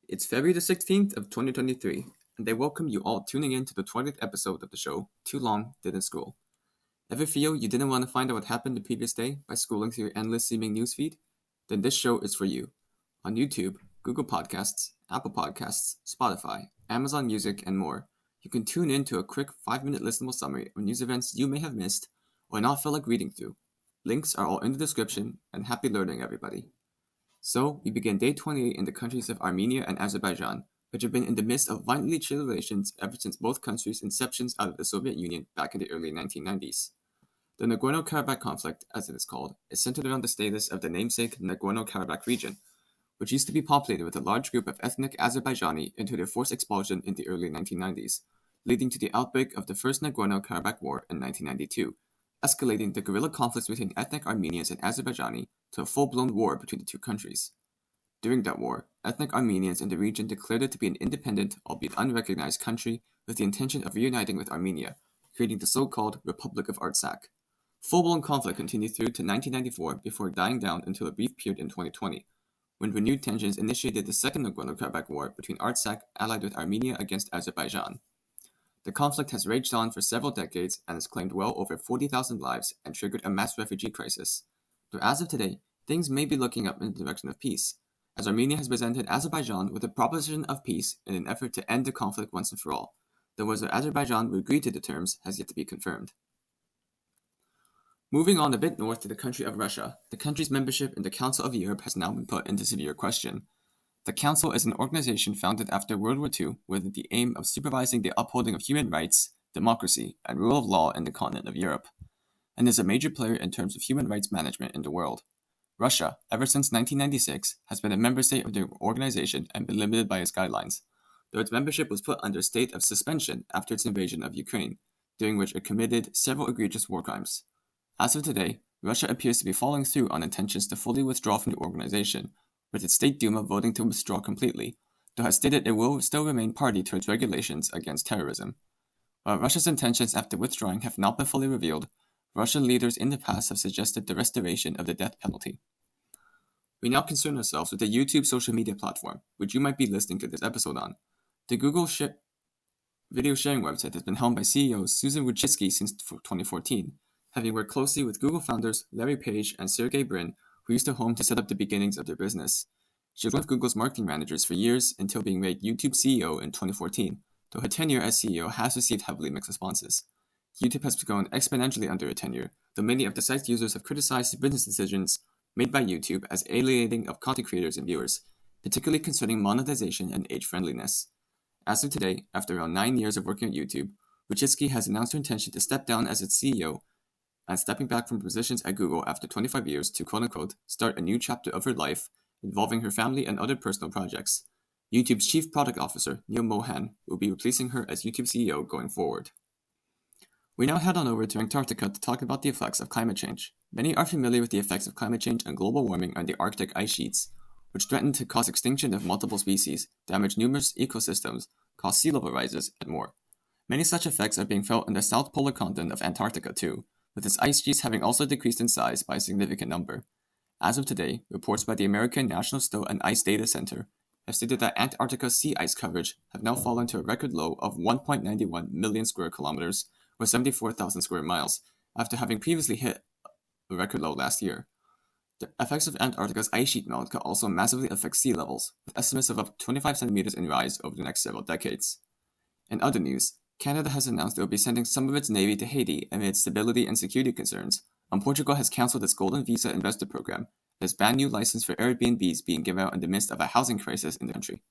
It's February the 16th of 2023, and I welcome you all tuning in to the 20th episode of the show, Too Long Didn't Scroll. Ever feel you didn't want to find out what happened the previous day by scrolling through your endless seeming newsfeed? Then this show is for you. On YouTube, Google Podcasts, Apple Podcasts, Spotify, Amazon Music, and more, you can tune in to a quick 5-minute listenable summary of news events you may have missed or not felt like reading through. Links are all in the description, and happy learning, everybody. So, we begin day 28 in the countries of Armenia and Azerbaijan, which have been in the midst of violently chill relations ever since both countries' inceptions out of the Soviet Union back in the early 1990s. The Nagorno-Karabakh conflict, as it is called, is centered around the status of the namesake Nagorno-Karabakh region, which used to be populated with a large group of ethnic Azerbaijani until their forced expulsion in the early 1990s, leading to the outbreak of the First Nagorno-Karabakh War in 1992, escalating the guerrilla conflicts between ethnic Armenians and Azerbaijani to a full-blown war between the two countries. During that war, ethnic Armenians in the region declared it to be an independent, albeit unrecognized country with the intention of reuniting with Armenia, creating the so-called Republic of Artsakh. Full-blown conflict continued through to 1994 before dying down until a brief period in 2020, when renewed tensions initiated the Second Nagorno-Karabakh War between Artsakh allied with Armenia against Azerbaijan. The conflict has raged on for several decades and has claimed well over 40,000 lives and triggered a mass refugee crisis. Though as of today, things may be looking up in the direction of peace, as Armenia has presented Azerbaijan with a proposition of peace in an effort to end the conflict once and for all, though whether Azerbaijan will agree to the terms has yet to be confirmed. Moving on a bit north to the country of Russia, the country's membership in the Council of Europe has now been put into severe question. The Council is an organization founded after World War II with the aim of supervising the upholding of human rights, democracy, and rule of law in the continent of Europe, and is a major player in terms of human rights management in the world. Russia, ever since 1996, has been a member state of the organization and been limited by its guidelines, though its membership was put under state of suspension after its invasion of Ukraine, during which it committed several egregious war crimes. As of today, Russia appears to be following through on intentions to fully withdraw from the organization, with its State Duma voting to withdraw completely, though has stated it will still remain party to its regulations against terrorism. While Russia's intentions after withdrawing have not been fully revealed, Russian leaders in the past have suggested the restoration of the death penalty. We now concern ourselves with the YouTube social media platform, which you might be listening to this episode on. The Google video sharing website has been helmed by CEO Susan Wojcicki since 2014, having worked closely with Google founders Larry Page and Sergey Brin, who used her home to set up the beginnings of their business. She was one of Google's marketing managers for years until being made YouTube CEO in 2014, though her tenure as CEO has received heavily mixed responses. YouTube has grown exponentially under her tenure, though many of the site's users have criticized the business decisions made by YouTube as alienating of content creators and viewers, particularly concerning monetization and age-friendliness. As of today, after around 9 years of working at YouTube, Wojcicki has announced her intention to step down as its CEO and stepping back from positions at Google after 25 years to quote-unquote start a new chapter of her life involving her family and other personal projects. YouTube's Chief Product Officer, Neal Mohan, will be replacing her as YouTube CEO going forward. We now head on over to Antarctica to talk about the effects of climate change. Many are familiar with the effects of climate change and global warming on the Arctic ice sheets, which threaten to cause extinction of multiple species, damage numerous ecosystems, cause sea level rises, and more. Many such effects are being felt in the South Polar continent of Antarctica too, with its ice sheets having also decreased in size by a significant number. As of today, reports by the American National Snow and Ice Data Center have stated that Antarctica's sea ice coverage have now fallen to a record low of 1.91 million square kilometers, or 74,000 square miles, after having previously hit a record low last year. The effects of Antarctica's ice sheet melt could also massively affect sea levels, with estimates of up to 25 centimeters in rise over the next several decades. In other news, Canada has announced it will be sending some of its navy to Haiti amid stability and security concerns, and Portugal has cancelled its Golden Visa investor program and has banned new licenses for Airbnbs being given out in the midst of a housing crisis in the country.